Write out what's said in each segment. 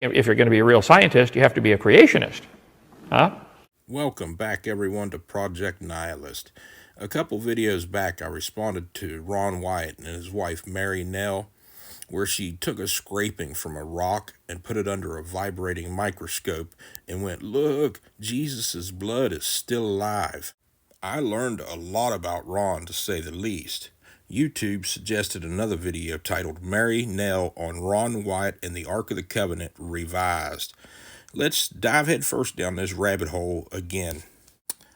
If you're going to be a real scientist, you have to be a creationist. Huh? Welcome back, everyone, to Project Nihilist. A couple videos back, I responded to Ron Wyatt and his wife, Mary Nell, where she took a scraping from a rock and put it under a vibrating microscope and went, "Look, Jesus' blood is still alive." I learned a lot about Ron, to say the least. YouTube suggested another video titled Mary Nell on Ron Wyatt and the Ark of the Covenant Revised. Let's dive headfirst down this rabbit hole again.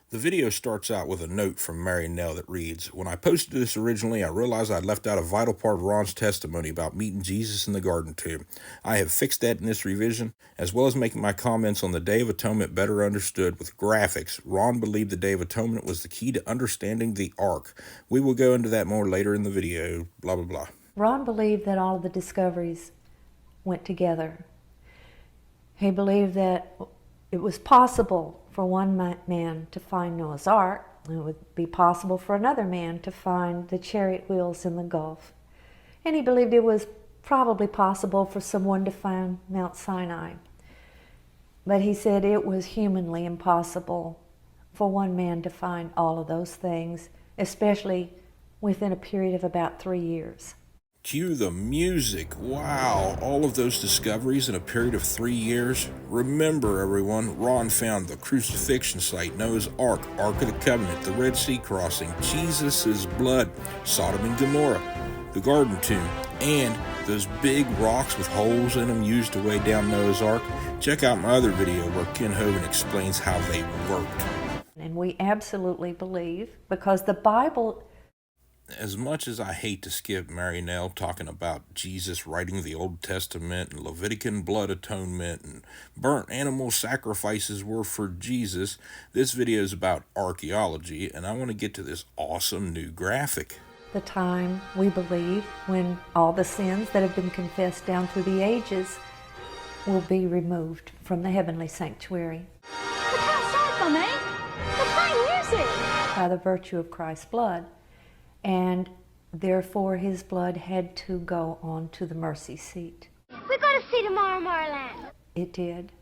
The video starts out with a note from Mary Nell that reads, "When I posted this originally, I realized I'd left out a vital part of Ron's testimony about meeting Jesus in the garden tomb. I have fixed that in this revision, as well as making my comments on the Day of Atonement better understood with graphics. Ron believed the Day of Atonement was the key to understanding the Ark. We will go into that more later in the video, blah, blah, blah." Ron believed that all of the discoveries went together. He believed that it was possible for one man to find Noah's Ark. It would be possible for another man to find the chariot wheels in the Gulf. And he believed it was probably possible for someone to find Mount Sinai. But he said it was humanly impossible for one man to find all of those things, especially within a period of about 3 years. Cue the music. Wow, all of those discoveries in a period of 3 years. Remember, everyone, Ron found the crucifixion site, Noah's Ark, Ark of the Covenant, the Red Sea crossing, Jesus' blood, Sodom and Gomorrah, the garden tomb, and those big rocks with holes in them used to weigh down Noah's Ark. Check out my other video where Ken Hovind explains how they worked. And we absolutely believe, because the Bible... As much as I hate to skip Mary Nell talking about Jesus writing the Old Testament and Levitican blood atonement and burnt animal sacrifices were for Jesus, this video is about archaeology, and I want to get to this awesome new graphic. The time, we believe, when all the sins that have been confessed down through the ages will be removed from the heavenly sanctuary. Look outside for me. They're playing music. By the virtue of Christ's blood. And therefore his blood had to go on to the mercy seat. We're going to see tomorrow, Marland. It did.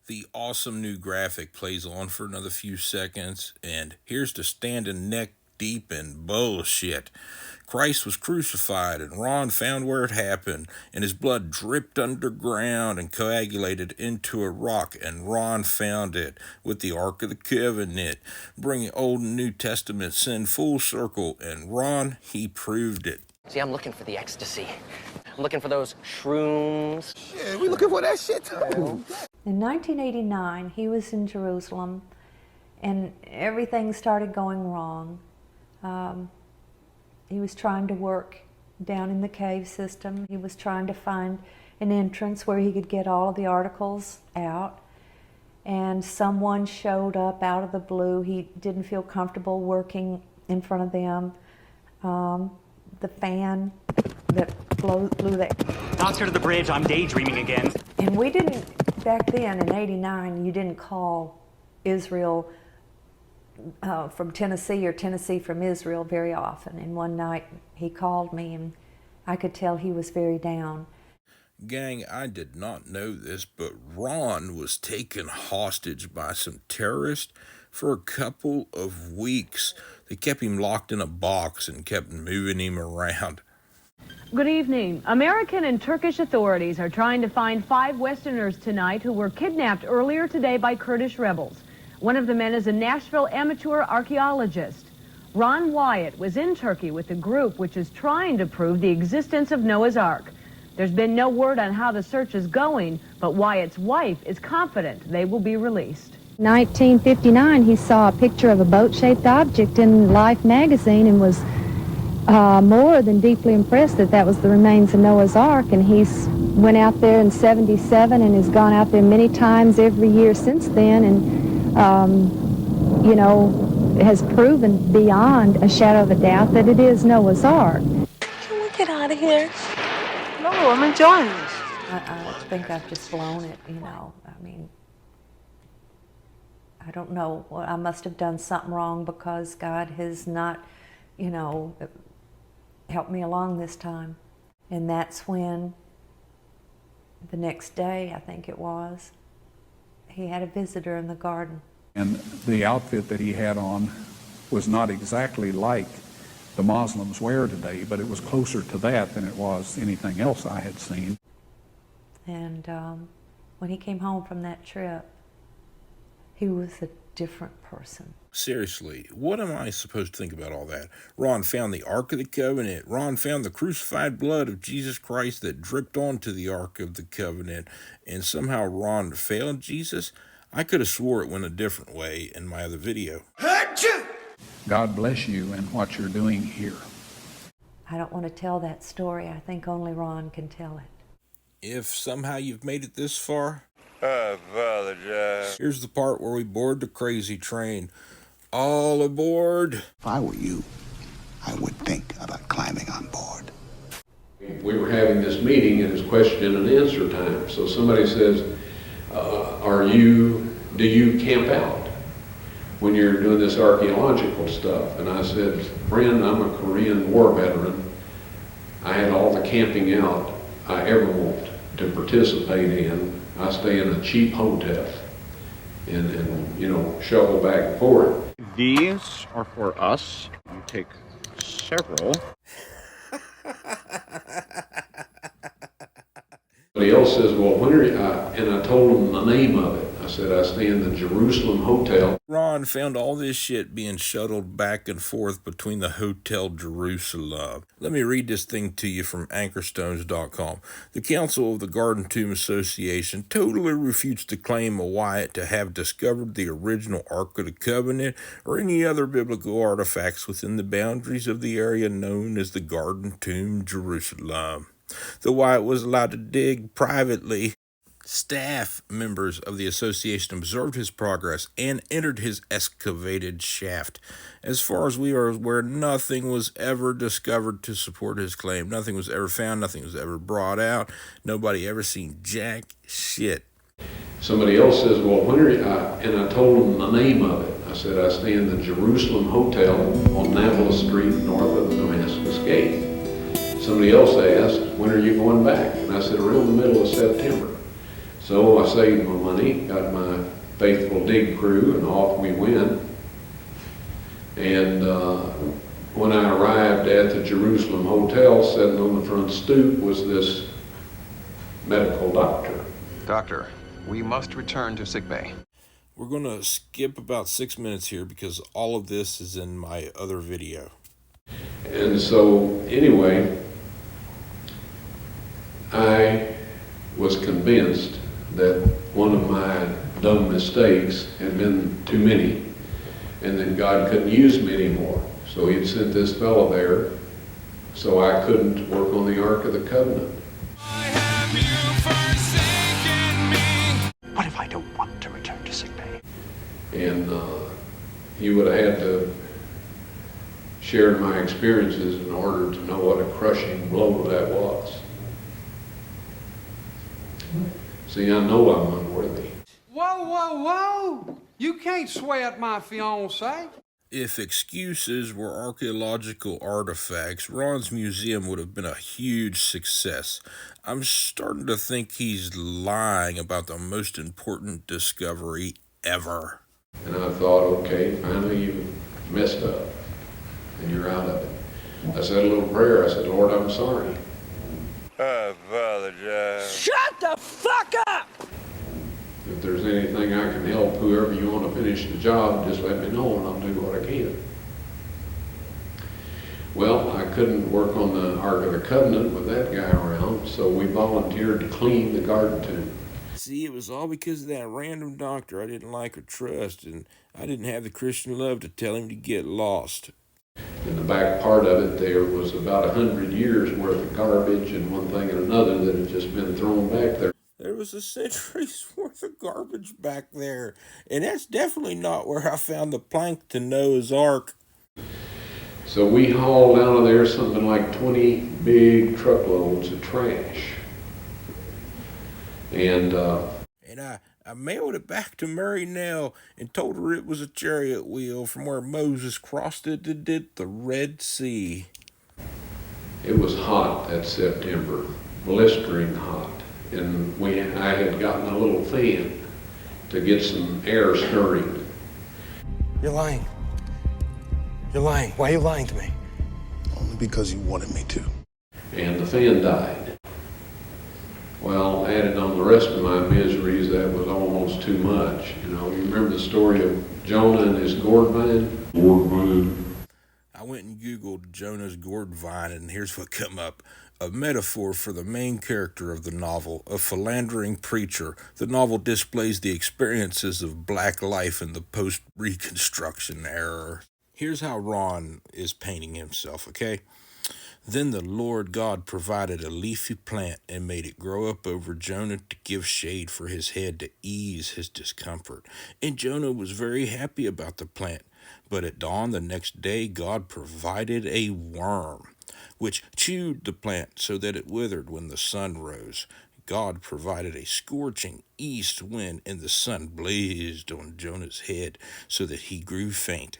The awesome new graphic plays on for another few seconds, and here's to standing neck deep in bullshit. Christ was crucified, and Ron found where it happened, and his blood dripped underground and coagulated into a rock, and Ron found it with the Ark of the Covenant, bringing Old and New Testament sin full circle, and Ron, he proved it. See, I'm looking for the ecstasy. I'm looking for those shrooms. Yeah, we looking for that shit too. In 1989, he was in Jerusalem, and everything started going wrong. He was trying to work down in the cave system. He was trying to find an entrance where he could get all of the articles out. And someone showed up out of the blue. He didn't feel comfortable working in front of them. The fan that blew that. Doctor to the bridge, I'm daydreaming again. And we didn't, back then in '89, you didn't call Israel from Tennessee or Tennessee from Israel very often. And one night he called me, and I could tell he was very down. Gang, I did not know this, but Ron was taken hostage by some terrorists for a couple of weeks. They kept him locked in a box and kept moving him around. Good evening. American and Turkish authorities are trying to find 5 Westerners tonight who were kidnapped earlier today by Kurdish rebels. One of the men is a Nashville amateur archaeologist. Ron Wyatt was in Turkey with a group which is trying to prove the existence of Noah's Ark. There's been no word on how the search is going, but Wyatt's wife is confident they will be released. 1959, he saw a picture of a boat-shaped object in Life magazine and was more than deeply impressed that that was the remains of Noah's Ark, and he's went out there in '77 and has gone out there many times every year since then, and you know, has proven beyond a shadow of a doubt that it is Noah's Ark. Can we get out of here? No, I'm enjoying this. I think I've just blown it, you know. I mean, I don't know. Well, I must have done something wrong because God has not, you know, helped me along this time. And that's when the next day, I think it was, he had a visitor in the garden. And the outfit that he had on was not exactly like the Muslims wear today, but it was closer to that than it was anything else I had seen. And when he came home from that trip, he was a different person. Seriously, what am I supposed to think about all that? Ron found the Ark of the Covenant. Ron found the crucified blood of Jesus Christ that dripped onto the Ark of the Covenant, and somehow Ron failed Jesus? I could have swore it went a different way in my other video. God bless you and what you're doing here. I don't want to tell that story. I think only Ron can tell it. If somehow you've made it this far, I apologize. here's the part where we board the crazy train. All aboard. If I were you, I would think about climbing on board. We were having this meeting and it's question and answer time. So somebody says, do you camp out when you're doing this archaeological stuff? And I said, friend, I'm a Korean War veteran. I had all the camping out I ever want to participate in. I stay in a cheap hotel and you know, shuffle back and forth. These are for us. You take several. Somebody else says, well, when are you, and I told them the name of it. I said, I stay in the Jerusalem Hotel. Ron found all this shit being shuttled back and forth between the Hotel Jerusalem. Let me read this thing to you from anchorstones.com. The Council of the Garden Tomb Association totally refutes the claim of Wyatt to have discovered the original Ark of the Covenant or any other biblical artifacts within the boundaries of the area known as the Garden Tomb Jerusalem. Though Wyatt was allowed to dig privately, staff members of the association observed his progress and entered his excavated shaft. As far as we are aware, nothing was ever discovered to support his claim. Nothing was ever found. Nothing was ever brought out. Nobody ever seen jack shit. Somebody else says, well, when are you, and I told them the name of it. I said, I stay in the Jerusalem Hotel on Nablus Street north of Damascus Gate. Somebody else asked, when are you going back? And I said, around the middle of September. So I saved my money, got my faithful dig crew, and off we went. And when I arrived at the Jerusalem Hotel, sitting on the front stoop was this medical doctor. Doctor, we must return to sickbay. We're going to skip about 6 minutes here because all of this is in my other video. And so, anyway, I was convinced that one of my dumb mistakes had been too many, and that God couldn't use me anymore. So he'd sent this fellow there so I couldn't work on the Ark of the Covenant. What if I don't want to return to sickbay? And he would have had to share my experiences in order to know what a crushing blow that was. See, I know I'm unworthy. Whoa, whoa, whoa! You can't sweat my fiancé. If excuses were archaeological artifacts, Ron's museum would have been a huge success. I'm starting to think he's lying about the most important discovery ever. And I thought, okay, finally you messed up and you're out of it. I said a little prayer. I said, Lord, I'm sorry. I apologize. Shut the fuck up! If there's anything I can help whoever you want to finish the job, just let me know and I'll do what I can. Well, I couldn't work on the Ark of the Covenant with that guy around, so we volunteered to clean the garden tomb. See, it was all because of that random doctor I didn't like or trust, and I didn't have the Christian love to tell him to get lost. In the back part of it, there was about 100 years worth of garbage and one thing and another that had just been thrown back there. There was a century's worth of garbage back there, and that's definitely not where I found the plank to Noah's Ark. So we hauled out of there something like 20 big truckloads of trash. And I mailed it back to Mary Nell and told her it was a chariot wheel from where Moses crossed it and did the Red Sea. It was hot that September, blistering hot. and I had gotten a little fan to get some air stirring. You're lying. You're lying. Why are you lying to me? Only because you wanted me to. And the fan died. Well, added on the rest of my miseries, that was almost too much. You know, you remember the story of Jonah and his gourd vine? Gourd vine. I went and Googled Jonah's gourd vine, and here's what come up. A metaphor for the main character of the novel, a philandering preacher. The novel displays the experiences of black life in the post-Reconstruction era. Here's how Ron is painting himself, okay? Then the Lord God provided a leafy plant and made it grow up over Jonah to give shade for his head to ease his discomfort. And Jonah was very happy about the plant. But at dawn the next day, God provided a worm, which chewed the plant so that it withered when the sun rose. God provided a scorching east wind, and the sun blazed on Jonah's head so that he grew faint.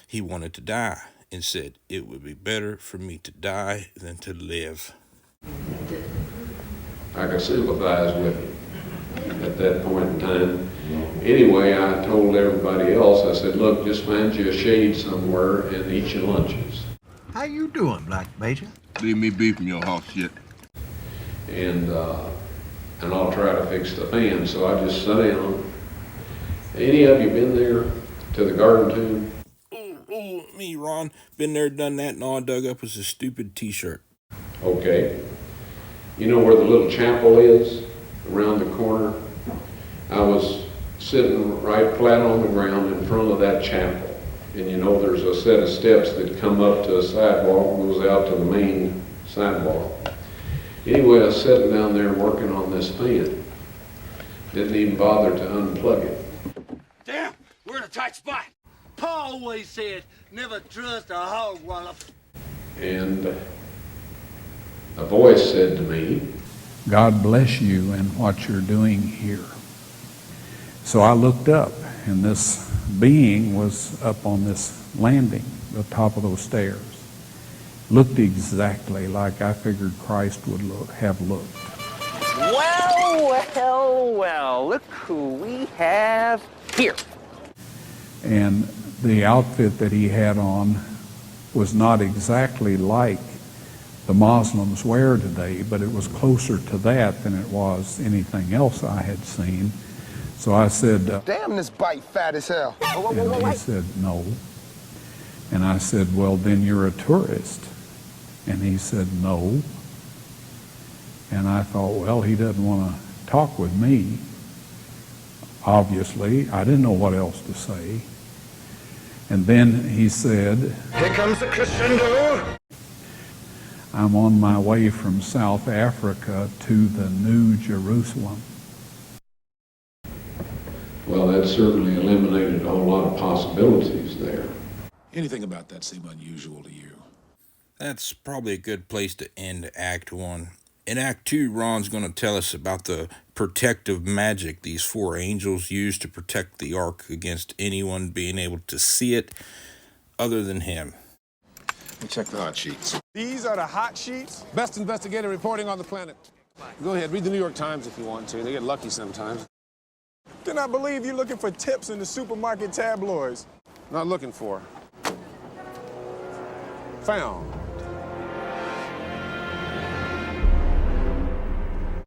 He wanted to die and said, "It would be better for me to die than to live." I could sympathize with him at that point in time. Anyway, I told everybody else, I said, look, just find you a shade somewhere and eat your lunches. How you doing, Black Major? Leave me be from your horse shit. And I'll try to fix the fan. So I just sat down. Any of you been there to the garden tomb? Oh, me, Ron. Been there, done that, and all I dug up was a stupid t-shirt. Okay. You know where the little chapel is? Around the corner? I was sitting right flat on the ground in front of that chapel. And you know there's a set of steps that come up to a sidewalk and goes out to the main sidewalk. Anyway, I was sitting down there working on this fan. Didn't even bother to unplug it. Damn, we're in a tight spot. Pa always said, never trust a hog wallop. And a voice said to me, God bless you and what you're doing here. So I looked up, and this being was up on this landing, the top of those stairs. Looked exactly like I figured Christ would have looked. Well, look who we have here. And the outfit that he had on was not exactly like the Muslims wear today, but it was closer to that than it was anything else I had seen. So I said, Damn, this bite fat as hell. and he said, no. And I said, well, then you're a tourist. And he said, no. And I thought, well, he doesn't want to talk with me. Obviously, I didn't know what else to say. And then he said, Here comes the crescendo. I'm on my way from South Africa to the New Jerusalem. well, that certainly eliminated a whole lot of possibilities there. Anything about that seem unusual to you? That's probably a good place to end Act 1. In Act 2, Ron's going to tell us about the protective magic these four angels used to protect the Ark against anyone being able to see it other than him. Let me check the hot sheets. These are the hot sheets. Best investigative reporting on the planet. Go ahead, read the New York Times if you want to. They get lucky sometimes. Cannot believe you're looking for tips in the supermarket tabloids. Not looking for. Found.